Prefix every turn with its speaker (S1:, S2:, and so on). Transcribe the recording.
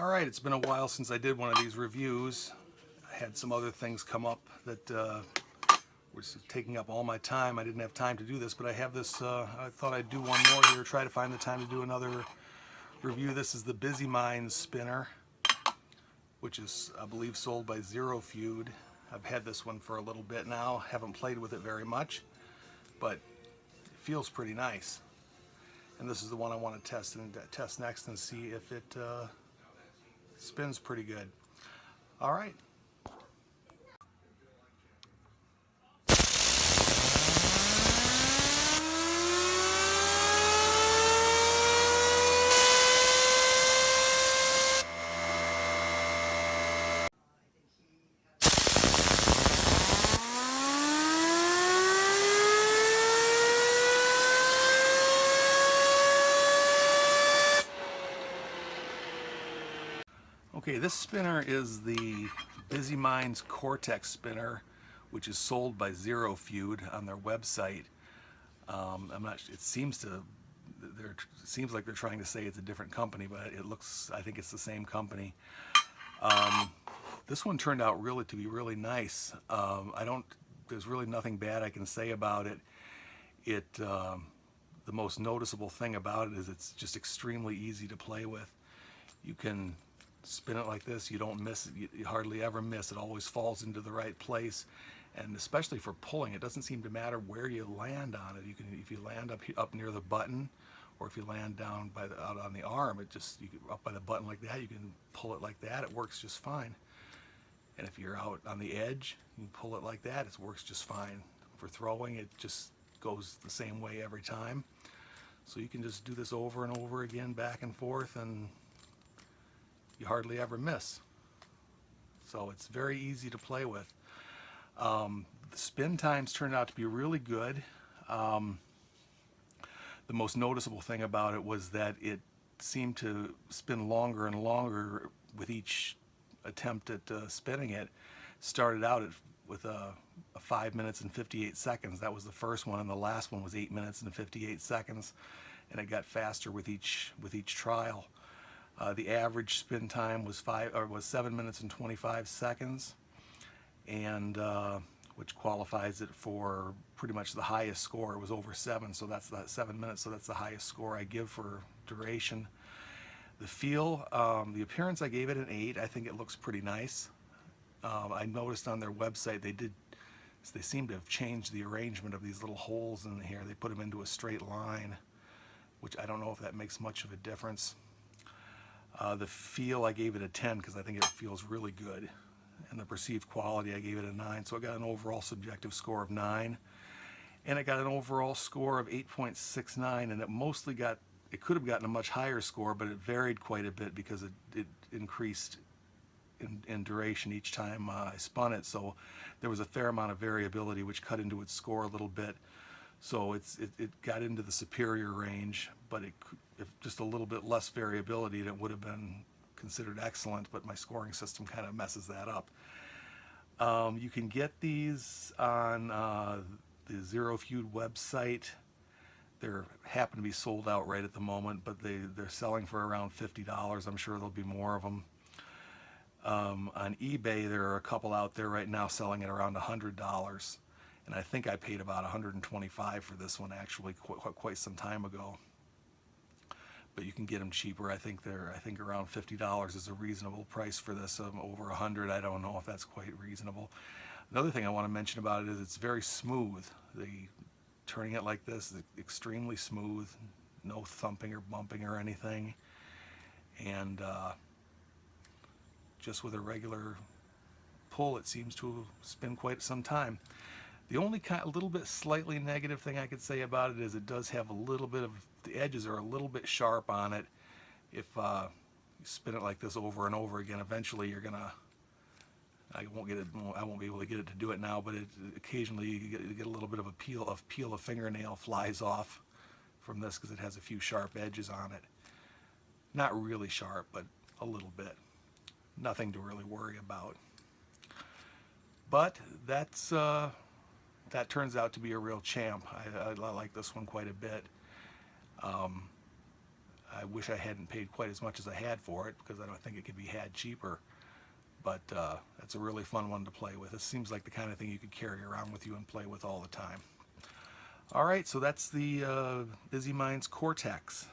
S1: Alright, it's been a while since I did one of these reviews. I had some other things come up that were taking up all my time. I didn't have time to do this, but I have this, I thought I'd do one more here, try to find the time to do another review. This is the Busyminds spinner, which is, I believe, sold by Zerofeud. I've had this one for a little bit now, haven't played with it very much, but it feels pretty nice. And this is the one I want to test next and see if it spins pretty good. All right. Okay, this spinner is the Busyminds CORTEX spinner, which is sold by Zerofeud on their website. I'm not. It seems like they're trying to say it's a different company, but it looks. I think it's the same company. This one turned out to be really nice. There's really nothing bad I can say about it. The most noticeable thing about it is it's just extremely easy to play with. You can spin it like this, you don't miss it, you hardly ever miss. It always falls into the right place, and especially for pulling, it doesn't seem to matter where you land on it. You can, if you land up near the button, or if you land down out on the arm, up by the button like that, you can pull it like that. It works just fine. And if you're out on the edge, you pull it like that. It works just fine. For throwing, it just goes the same way every time. So you can just do this over and over again, back and forth, and you hardly ever miss. So it's very easy to play with. The spin times turned out to be really good. The most noticeable thing about it was that it seemed to spin longer and longer with each attempt at spinning it. Started out with a 5 minutes and 58 seconds. That was the first one, and the last one was 8 minutes and 58 seconds, and it got faster with each trial. The average spin time was 7 minutes and 25 seconds, and which qualifies it for pretty much the highest score. It was over 7, so that's that 7 minutes. So that's the highest score I give for duration. The feel, the appearance, I gave it an 8. I think it looks pretty nice. I noticed on their website they seem to have changed the arrangement of these little holes in here. They put them into a straight line, which I don't know if that makes much of a difference. The feel, I gave it a 10 because I think it feels really good. And the perceived quality, I gave it a 9. So I got an overall subjective score of 9. And it got an overall score of 8.69. And it could have gotten a much higher score, but it varied quite a bit because it increased in duration each time I spun it. So there was a fair amount of variability, which cut into its score a little bit. So it got into the superior range, but if just a little bit less variability, it would have been considered excellent, but my scoring system kind of messes that up. You can get these on the Zerofeud website. They happen to be sold out right at the moment, but they're selling for around $50. I'm sure there'll be more of them. On eBay, there are a couple out there right now selling at around $100. And I think I paid about $125 for this one actually quite some time ago. But you can get them cheaper. I think around $50 is a reasonable price for this. Over $100, I don't know if that's quite reasonable. Another thing I want to mention about it is it's very smooth. Turning it like this is extremely smooth, no thumping or bumping or anything, and just with a regular pull, it seems to spin quite some time. The only little bit slightly negative thing I could say about it is it does have a little bit of, the edges are a little bit sharp on it. If you spin it like this over and over again, eventually you're gonna, I won't be able to get it to do it now, but occasionally you get a little bit of a peel of fingernail flies off from this because it has a few sharp edges on it. Not really sharp, but a little bit. Nothing to really worry about. But that turns out to be a real champ. I like this one quite a bit. I wish I hadn't paid quite as much as I had for it, because I don't think it could be had cheaper. But it's a really fun one to play with. It seems like the kind of thing you could carry around with you and play with all the time. All right, so that's the Busyminds CORTEX.